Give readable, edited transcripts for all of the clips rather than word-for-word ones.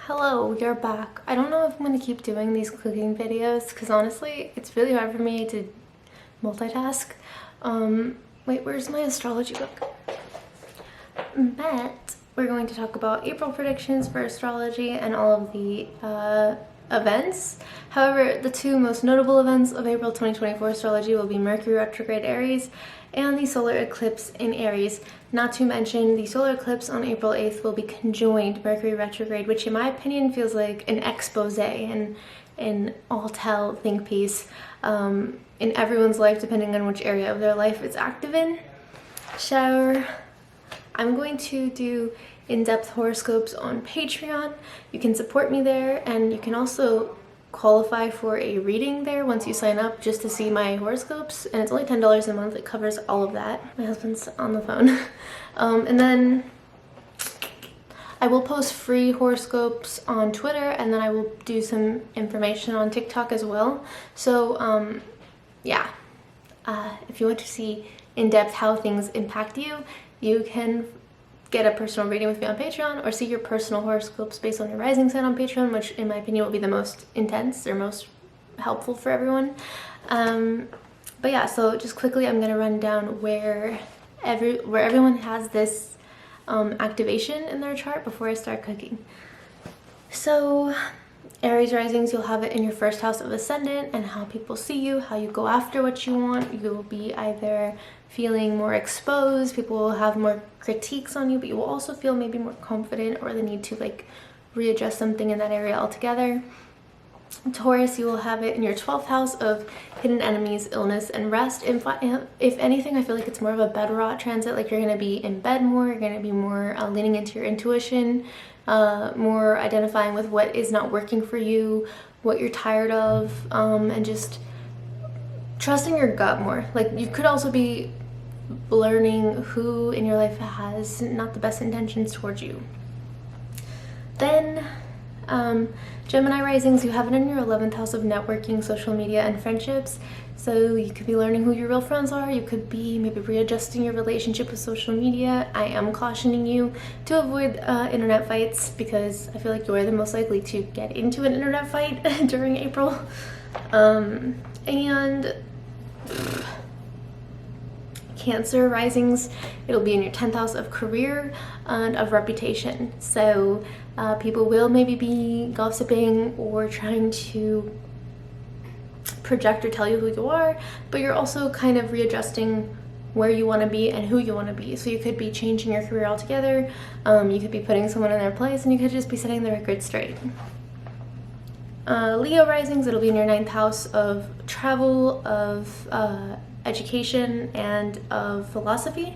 Hello, you're back. I don't know if I'm going to keep doing these cooking videos because honestly, it's really hard for me to multitask. Wait, where's my astrology book? But we're going to talk about April predictions for astrology and all of the events. However, the two most notable events of April 2024 astrology will be Mercury retrograde Aries and the solar eclipse in Aries. Not to mention, the solar eclipse on April 8th will be conjoined Mercury retrograde, which in my opinion feels like an expose and an all-tell think piece in everyone's life, depending on which area of their life it's active in. So I'm going to do in-depth horoscopes on Patreon. You can support me there, and you can also qualify for a reading there once you sign up just to see my horoscopes, and it's only $10 a month. It covers all of that. My husband's on the phone. And then I will post free horoscopes on Twitter, and then I will do some information on TikTok as well. So yeah, if you want to see in depth how things impact you, you can get a personal reading with me on Patreon, or see your personal horoscopes based on your rising sign on Patreon, which in my opinion will be the most intense or most helpful for everyone. But yeah, so just quickly I'm gonna run down where everyone has this activation in their chart before I start cooking. So Aries risings, you'll have it in your first house of ascendant and how people see you, how you go after what you want. You will be either feeling more exposed, people will have more critiques on you, but you will also feel maybe more confident or the need to like readjust something in that area altogether. Taurus, you will have it in your 12th house of hidden enemies, illness, and rest. If anything, I feel like it's more of a bed rot transit, like you're going to be in bed more, you're going to be more leaning into your intuition, more identifying with what is not working for you, what you're tired of, and just trusting your gut more. Like you could also be learning who in your life has not the best intentions towards you. Then Gemini risings, you have it in your 11th house of networking, social media, and friendships. So you could be learning who your real friends are. You could be maybe readjusting your relationship with social media. I am cautioning you to avoid internet fights, because I feel like you're the most likely to get into an internet fight during April. And Cancer risings, it'll be in your 10th house of career and of reputation. So people will maybe be gossiping or trying to project or tell you who you are, but you're also kind of readjusting where you want to be and who you want to be. So you could be changing your career altogether, you could be putting someone in their place, and you could just be setting the record straight. Leo risings, it'll be in your 9th house of travel, of education, and of philosophy.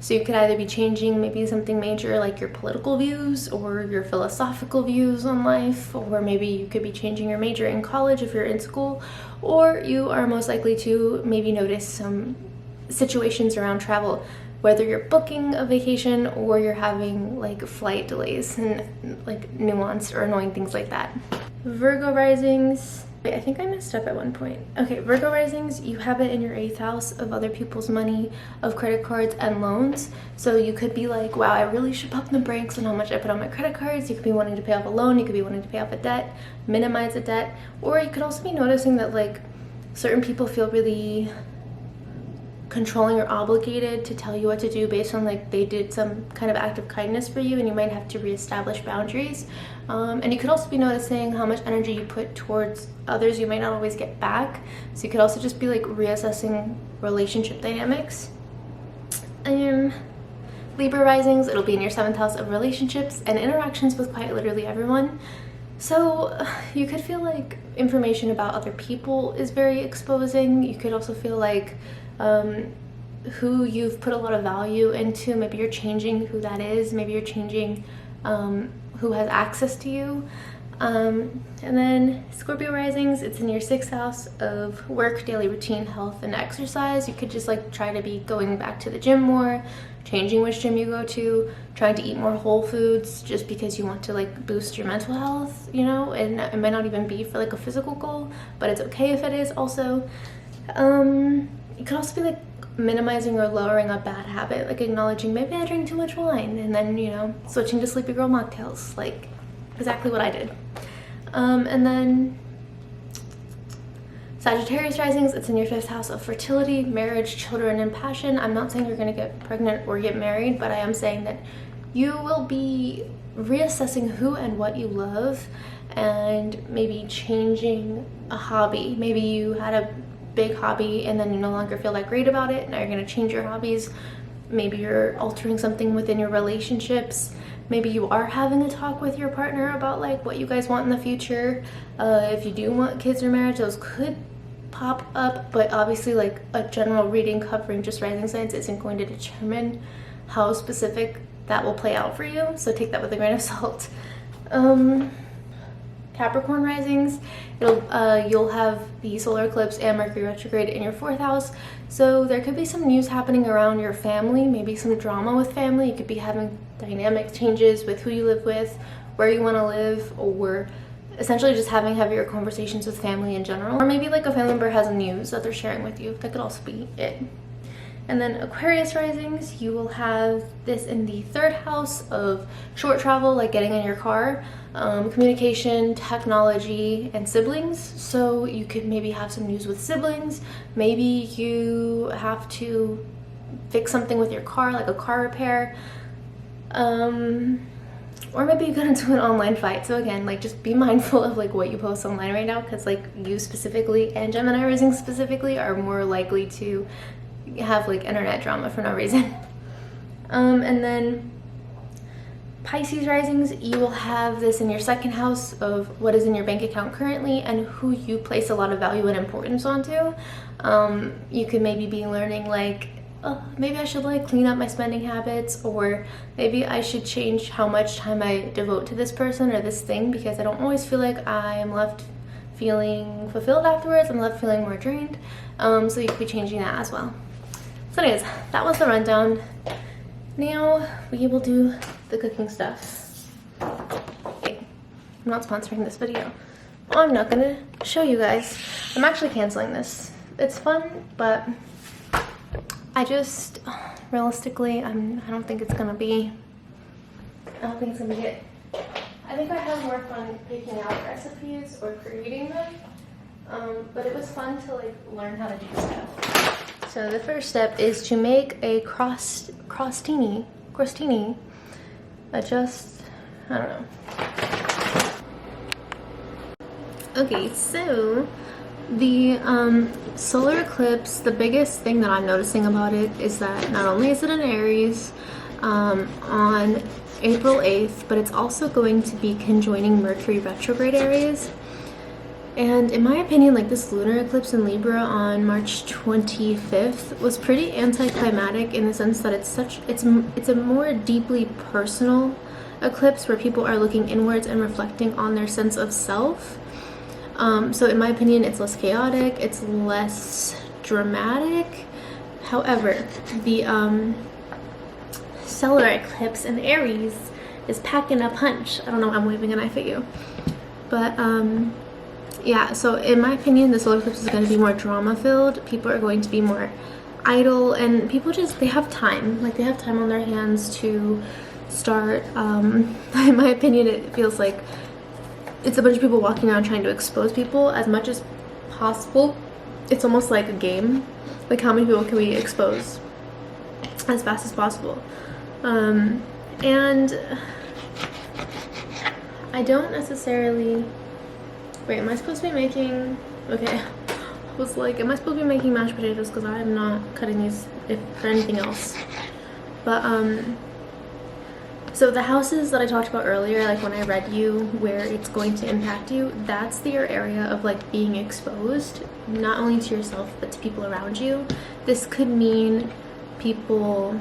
So you could either be changing maybe something major like your political views or your philosophical views on life, or maybe you could be changing your major in college if you're in school, or you are most likely to maybe notice some situations around travel, whether you're booking a vacation or you're having like flight delays and like nuanced or annoying things like that. Virgo risings, wait, I think I messed up at one point. Okay, Virgo risings, you have it in your 8th house of other people's money, of credit cards and loans. So you could be like, wow, I really should pump the brakes on how much I put on my credit cards. You could be wanting to pay off a loan, you could be wanting to pay off a debt, minimize a debt, or you could also be noticing that like certain people feel really controlling or obligated to tell you what to do based on like they did some kind of act of kindness for you, and you might have to reestablish boundaries. And you could also be noticing how much energy you put towards others you might not always get back. So you could also just be like reassessing relationship dynamics. Libra risings, it'll be in your 7th house of relationships and interactions with quite literally everyone. So you could feel like information about other people is very exposing. You could also feel like who you've put a lot of value into, maybe you're changing who that is, maybe you're changing who has access to you. And then Scorpio risings, it's in your 6th house of work, daily routine, health, and exercise. You could just like try to be going back to the gym more, changing which gym you go to, trying to eat more whole foods just because you want to like boost your mental health, you know, and it might not even be for like a physical goal, but it's okay if it is also. It could also be like minimizing or lowering a bad habit, like acknowledging maybe I drink too much wine, and then, you know, switching to sleepy girl mocktails. Like exactly what I did. And then Sagittarius risings, it's in your 5th house of fertility, marriage, children, and passion. I'm not saying you're going to get pregnant or get married, but I am saying that you will be reassessing who and what you love, and maybe changing a hobby. Maybe you had a big hobby and then you no longer feel that great about it. Now you're going to change your hobbies. Maybe you're altering something within your relationships. Maybe you are having a talk with your partner about like what you guys want in the future. If you do want kids or marriage, those could pop up, but obviously like a general reading covering just rising signs isn't going to determine how specific that will play out for you, so take that with a grain of salt. Capricorn risings, you'll have the solar eclipse and Mercury retrograde in your 4th house, so there could be some news happening around your family, maybe some drama with family. You could be having dynamic changes with who you live with, where you want to live, or essentially just having heavier conversations with family in general. Or maybe like a family member has news that they're sharing with you. That could also be it. And then Aquarius risings, you will have this in the 3rd house of short travel, like getting in your car, communication, technology, and siblings. So you could maybe have some news with siblings. Maybe you have to fix something with your car, like a car repair. Or maybe you got into an online fight. So again, like just be mindful of like what you post online right now, because like you specifically and Gemini rising specifically are more likely to have like internet drama for no reason. And then Pisces risings, you will have this in your 2nd house of what is in your bank account currently and who you place a lot of value and importance onto. You could maybe be learning like, oh, maybe I should like clean up my spending habits, or maybe I should change how much time I devote to this person or this thing, because I don't always feel like I am left feeling fulfilled afterwards. I'm left feeling more drained. So you could be changing that as well. So anyways, that was the rundown. Now we will do the cooking stuff. Okay, I'm not sponsoring this video. I'm not gonna show you guys. I'm actually canceling this. It's fun, but I just, realistically, I don't think it's gonna be, it. I think I have more fun picking out recipes or creating them, but it was fun to like learn how to do stuff. So the first step is to make a crostini. I don't know. Okay, so the solar eclipse, the biggest thing that I'm noticing about it is that not only is it an Aries on April 8th, but it's also going to be conjoining Mercury retrograde Aries. And in my opinion, like this lunar eclipse in Libra on March 25th was pretty anticlimactic in the sense that it's a more deeply personal eclipse where people are looking inwards and reflecting on their sense of self. So in my opinion, it's less chaotic, it's less dramatic. However, the solar eclipse in Aries is packing a punch. I don't know, I'm waving a knife at you. But yeah, so in my opinion, the solar eclipse is going to be more drama filled. People are going to be more idle, and people they have time. Like they have time on their hands to start, in my opinion, it feels like it's a bunch of people walking around trying to expose people as much as possible. It's almost like a game. Like how many people can we expose as fast as possible? And I don't necessarily... Wait, am I supposed to be making... Okay. I was like, am I supposed to be making mashed potatoes? Because I am not cutting these for anything else. But, so the houses that I talked about earlier, like when I read you where it's going to impact you, that's your area of like being exposed, not only to yourself, but to people around you. This could mean people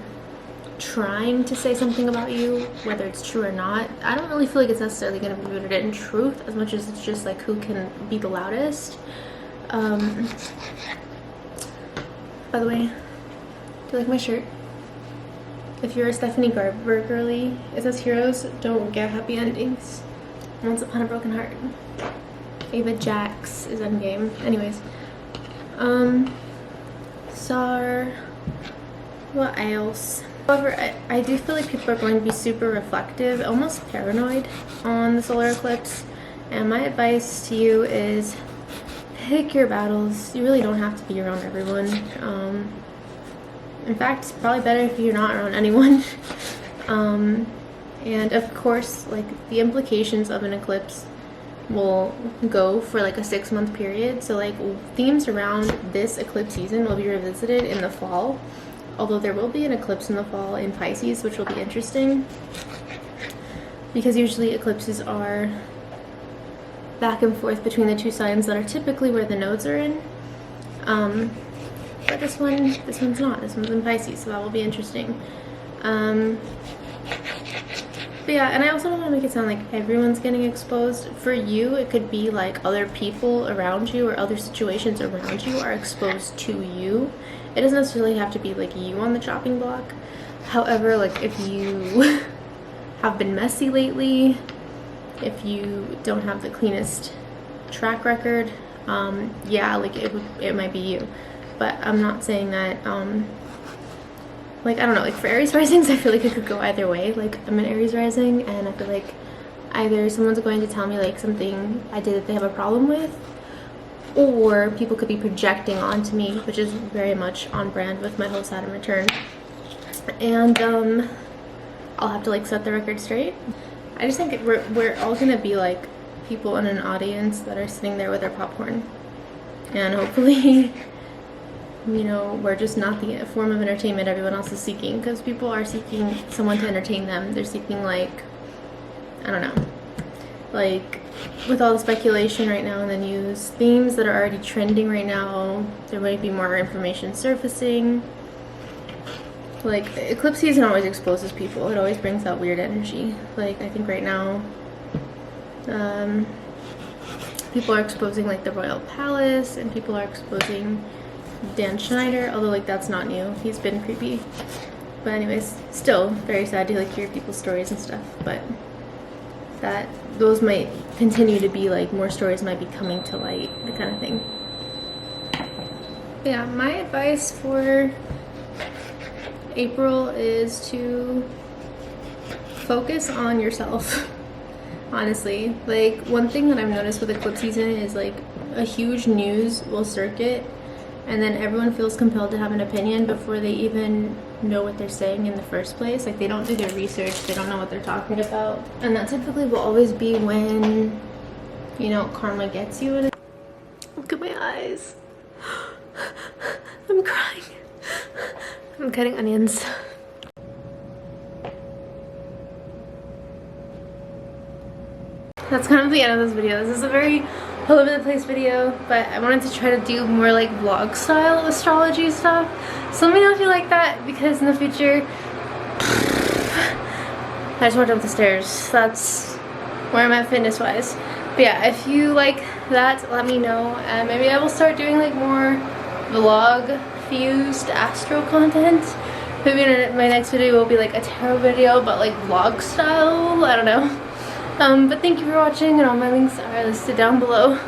trying to say something about you, whether it's true or not. I don't really feel like it's necessarily going to be rooted in truth as much as it's just like who can be the loudest. By the way, do you like my shirt? If you're a Stephanie Garber girly, it says heroes don't get happy endings. Once upon a broken heart. Ava Jax is endgame. Anyways. What else? However, I do feel like people are going to be super reflective, almost paranoid on the solar eclipse. And my advice to you is pick your battles. You really don't have to be around everyone. In fact, it's probably better if you're not around anyone. And of course, like, the implications of an eclipse will go for like a 6-month period. So like themes around this eclipse season will be revisited in the fall. Although there will be an eclipse in the fall in Pisces, which will be interesting. Because usually eclipses are back and forth between the two signs that are typically where the nodes are in. But this one's not. This one's in Pisces, so that will be interesting. But yeah, and I also don't want to make it sound like everyone's getting exposed. For you, it could be like other people around you or other situations around you are exposed to you. It doesn't necessarily have to be like you on the chopping block. However, like if you have been messy lately, if you don't have the cleanest track record, yeah, like it might be you. But I'm not saying that, like, I don't know, like for Aries risings, I feel like it could go either way. Like, I'm an Aries rising, and I feel like either someone's going to tell me like something I did that they have a problem with, or people could be projecting onto me, which is very much on brand with my whole Saturn return. And I'll have to like set the record straight. I just think we're all gonna be like people in an audience that are sitting there with their popcorn, and hopefully you know, we're just not the form of entertainment everyone else is seeking, because people are seeking someone to entertain them. They're seeking, like, I don't know, like with all the speculation right now in the news, themes that are already trending right now, there might be more information surfacing. Like, eclipse season always exposes people. It always brings out weird energy. Like, I think right now people are exposing like the royal palace, and people are exposing Dan Schneider, although like that's not new. He's been creepy. But anyways, still very sad to like hear people's stories and stuff. But those might continue to be like more stories might be coming to light, the kind of thing. But yeah, my advice for April is to focus on yourself. Honestly, like one thing that I've noticed with eclipse season is like a huge news will circuit, and then everyone feels compelled to have an opinion before they even know what they're saying in the first place. Like, they don't do their research, they don't know what they're talking about. And that typically will always be when, you know, karma gets you. Look at my eyes. I'm crying. I'm cutting onions. That's kind of the end of this video. This is a very all over the place video, but I wanted to try to do more like vlog style astrology stuff. So let me know if you like that, because in the future I just walked up the stairs. That's where I'm at fitness wise. But yeah, if you like that, let me know, and maybe I will start doing like more vlog fused astro content. Maybe my next video will be like a tarot video, but like vlog style. I don't know. But thank you for watching, and all my links are listed down below.